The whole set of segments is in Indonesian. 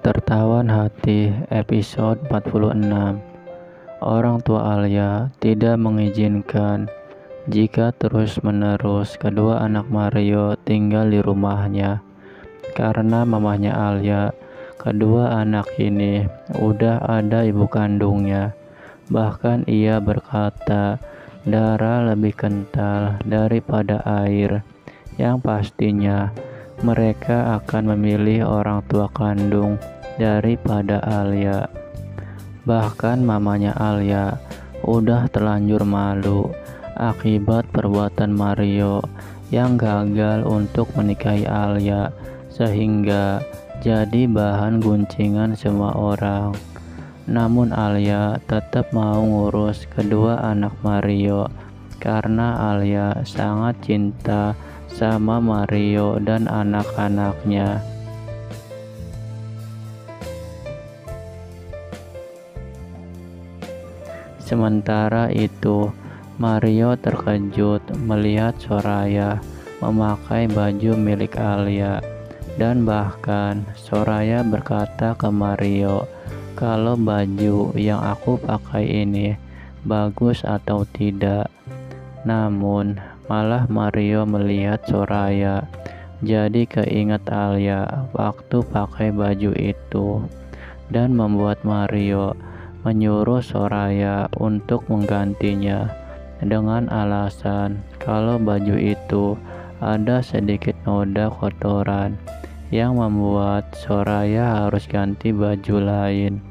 Tertawan Hati episode 46. Orang tua Alia tidak mengizinkan jika terus-menerus kedua anak Mario tinggal di rumahnya. Karena mamanya Alia, kedua anak ini udah ada ibu kandungnya. Bahkan ia berkata, darah lebih kental daripada air. Yang pastinya mereka akan memilih orang tua kandung daripada Alia. Bahkan mamanya Alia udah terlanjur malu akibat perbuatan Mario yang gagal untuk menikahi Alia, sehingga jadi bahan guncingan semua orang. Namun Alia tetap mau ngurus kedua anak Mario karena Alia sangat cinta sama Mario dan anak-anaknya. Sementara itu, Mario terkejut melihat Soraya memakai baju milik Alia, dan bahkan Soraya berkata ke Mario kalau baju yang aku pakai ini bagus atau tidak. Namun malah Mario melihat Soraya jadi keinget Alia waktu pakai baju itu, dan membuat Mario menyuruh Soraya untuk menggantinya dengan alasan kalau baju itu ada sedikit noda kotoran yang membuat Soraya harus ganti baju lain.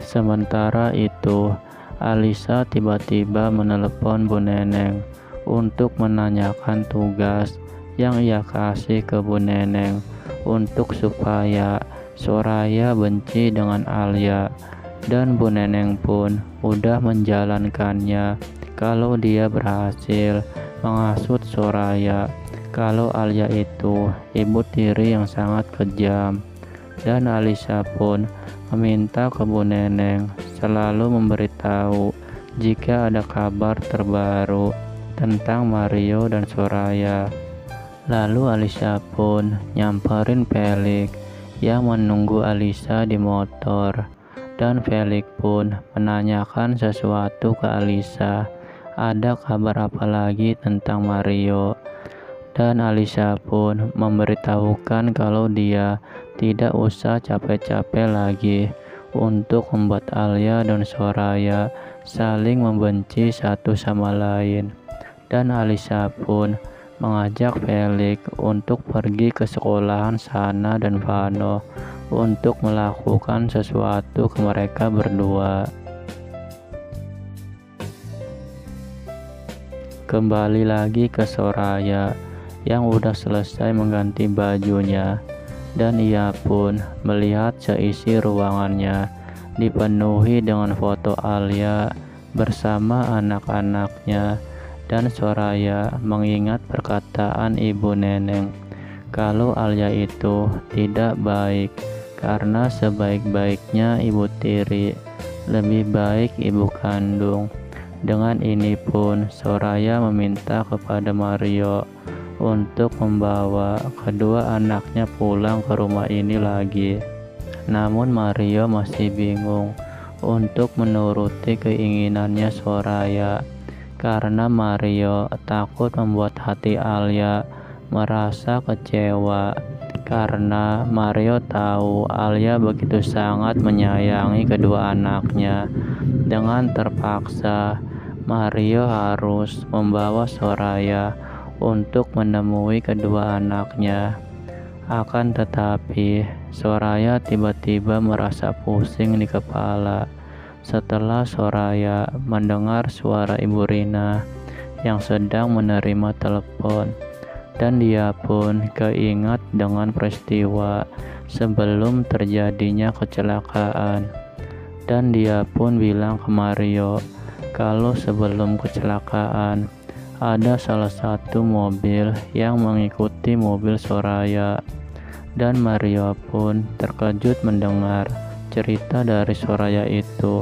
Sementara itu, Alisa tiba-tiba menelepon Bu Neneng untuk menanyakan tugas yang ia kasih ke Bu Neneng untuk supaya Soraya benci dengan Alia, dan Bu Neneng pun udah menjalankannya kalau dia berhasil menghasut Soraya kalau Alia itu ibu tiri yang sangat kejam. Dan Alisa pun meminta ke Bu Neneng selalu memberitahu jika ada kabar terbaru tentang Mario dan Soraya. Lalu Alisa pun nyamperin Felix yang menunggu Alisa di motor, dan Felix pun menanyakan sesuatu ke Alisa, ada kabar apa lagi tentang Mario. Dan Alisa pun memberitahukan kalau dia tidak usah capek-capek lagi untuk membuat Alia dan Soraya saling membenci satu sama lain. Dan Alisa pun mengajak Felix untuk pergi ke sekolahan Sana dan Vano untuk melakukan sesuatu ke mereka berdua. Kembali lagi ke Soraya yang udah selesai mengganti bajunya, dan ia pun melihat seisi ruangannya dipenuhi dengan foto Alia bersama anak-anaknya. Dan Soraya mengingat perkataan Ibu Neneng kalau Alia itu tidak baik karena sebaik-baiknya ibu tiri lebih baik ibu kandung. Dengan ini pun Soraya meminta kepada Mario untuk membawa kedua anaknya pulang ke rumah ini lagi. Namun Mario masih bingung untuk menuruti keinginannya Soraya, karena Mario takut membuat hati Alia merasa kecewa, karena Mario tahu Alia begitu sangat menyayangi kedua anaknya. Dengan terpaksa Mario harus membawa Soraya untuk menemui kedua anaknya. Akan tetapi Soraya tiba-tiba merasa pusing di kepala setelah Soraya mendengar suara Ibu Rina yang sedang menerima telepon, dan dia pun keingat dengan peristiwa sebelum terjadinya kecelakaan. Dan dia pun bilang ke Mario kalau sebelum kecelakaan ada salah satu mobil yang mengikuti mobil Soraya. Dan Mario pun terkejut mendengar cerita dari Soraya itu,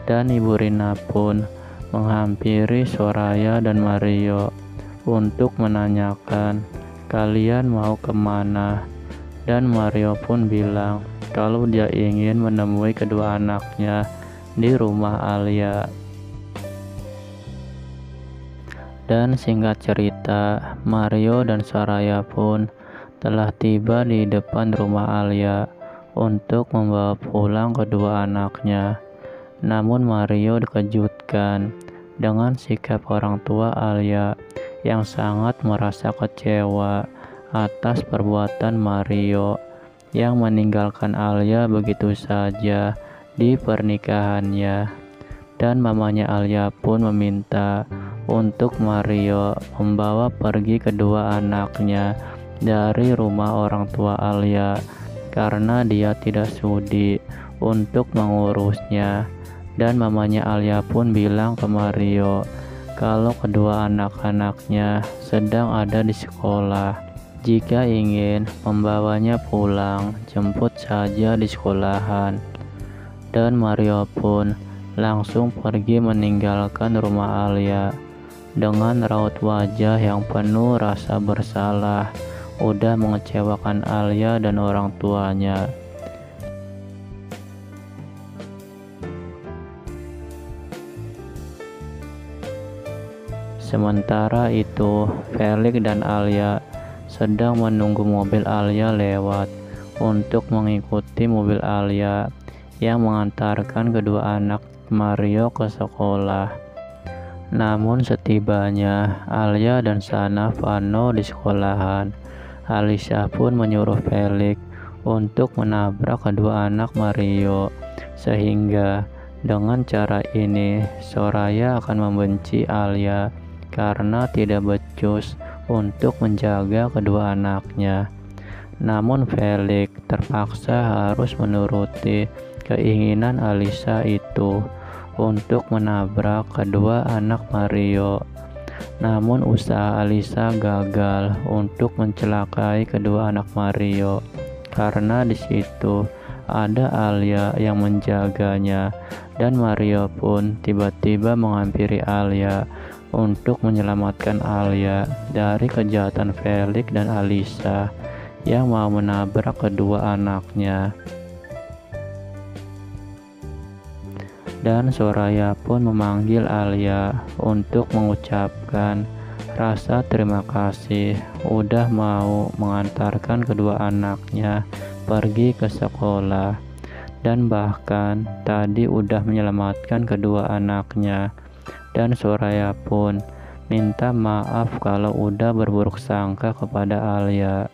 dan Ibu Rina pun menghampiri Soraya dan Mario untuk menanyakan kalian mau kemana, dan Mario pun bilang kalau dia ingin menemui kedua anaknya di rumah Alia. Dan singkat cerita, Mario dan Soraya pun telah tiba di depan rumah Alia untuk membawa pulang kedua anaknya. Namun Mario dikejutkan dengan sikap orang tua Alia yang sangat merasa kecewa atas perbuatan Mario yang meninggalkan Alia begitu saja di pernikahannya. Dan mamanya Alia pun meminta untuk Mario membawa pergi kedua anaknya dari rumah orang tua Alia karena dia tidak sudi untuk mengurusnya. Dan mamanya Alia pun bilang ke Mario kalau kedua anak-anaknya sedang ada di sekolah. Jika ingin membawanya pulang, jemput saja di sekolahan. Dan Mario pun langsung pergi meninggalkan rumah Alia dengan raut wajah yang penuh rasa bersalah udah mengecewakan Alia dan orang tuanya. Sementara itu, Felix dan Alia sedang menunggu mobil Alia lewat untuk mengikuti mobil Alia yang mengantarkan kedua anak Mario ke sekolah. Namun setibanya Alia dan Sana Vano di sekolahan, Alisa pun menyuruh Felix untuk menabrak kedua anak Mario, sehingga dengan cara ini Soraya akan membenci Alia karena tidak becus untuk menjaga kedua anaknya. Namun Felix terpaksa harus menuruti keinginan Alisa itu untuk menabrak kedua anak Mario. Namun usaha Alisa gagal untuk mencelakai kedua anak Mario karena di situ ada Alia yang menjaganya, dan Mario pun tiba-tiba menghampiri Alia untuk menyelamatkan Alia dari kejahatan Felix dan Alisa yang mau menabrak kedua anaknya. Dan Soraya pun memanggil Alia untuk mengucapkan rasa terima kasih udah mau mengantarkan kedua anaknya pergi ke sekolah, dan bahkan tadi udah menyelamatkan kedua anaknya. Dan Soraya pun minta maaf kalau udah berburuk sangka kepada Alia.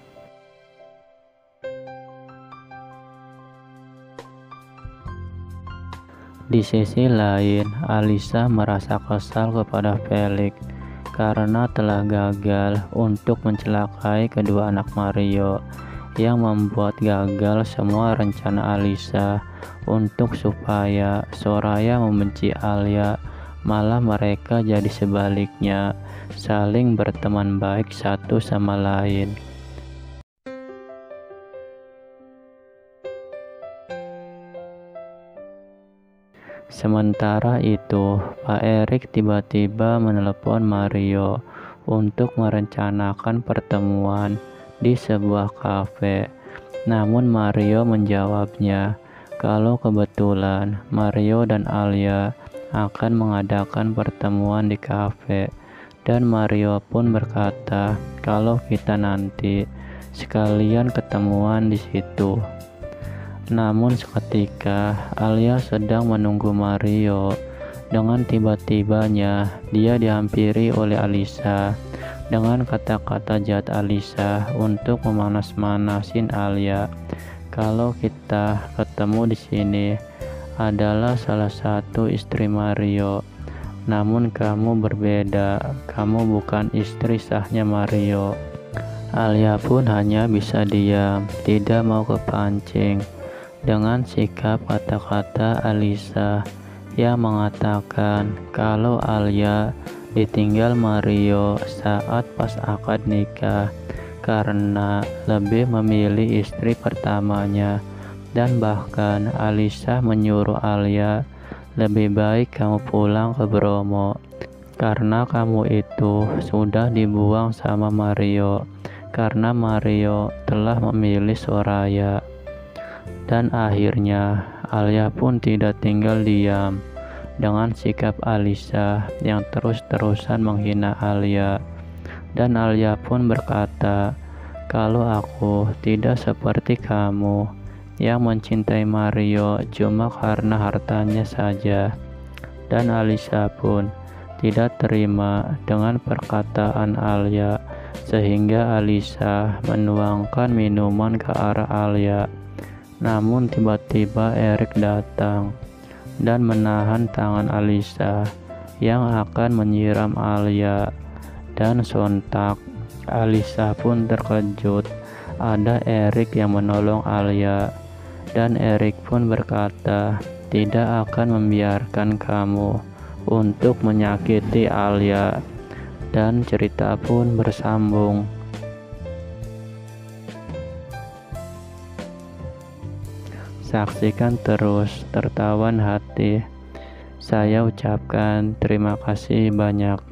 Di sisi lain, Alisa merasa kesal kepada Felix karena telah gagal untuk mencelakai kedua anak Mario, yang membuat gagal semua rencana Alisa untuk supaya Soraya membenci Alia. Malah mereka jadi sebaliknya, saling berteman baik satu sama lain. Sementara itu, Pak Erik tiba-tiba menelepon Mario untuk merencanakan pertemuan di sebuah kafe. Namun Mario menjawabnya kalau kebetulan Mario dan Alia akan mengadakan pertemuan di kafe, dan Mario pun berkata kalau kita nanti sekalian ketemuan di situ. Namun seketika Alia sedang menunggu Mario. Dengan tiba-tibanya dia dihampiri oleh Alisa dengan kata-kata jahat Alisa untuk memanas-manasin Alia. Kalau kita ketemu di sini adalah salah satu istri Mario, namun kamu berbeda, kamu bukan istri sahnya Mario. Alia pun hanya bisa diam, tidak mau kepancing dengan sikap kata-kata Alisa yang mengatakan kalau Alia ditinggal Mario saat pas akad nikah karena lebih memilih istri pertamanya. Dan bahkan Alisa menyuruh Alia lebih baik kamu pulang ke Bromo karena kamu itu sudah dibuang sama Mario, karena Mario telah memilih Soraya. Dan akhirnya Alia pun tidak tinggal diam dengan sikap Alisa yang terus-terusan menghina Alia. Dan Alia pun berkata, kalau aku tidak seperti kamu yang mencintai Mario cuma karena hartanya saja. Dan Alisa pun tidak terima dengan perkataan Alia, sehingga Alisa menuangkan minuman ke arah Alia. Namun tiba-tiba Erik datang dan menahan tangan Alisa yang akan menyiram Alia. Dan sontak Alisa pun terkejut ada Erik yang menolong Alia. Dan Erik pun berkata, tidak akan membiarkan kamu untuk menyakiti Alia. Dan cerita pun bersambung. Saksikan terus Tertawan Hati. Saya ucapkan terima kasih banyak.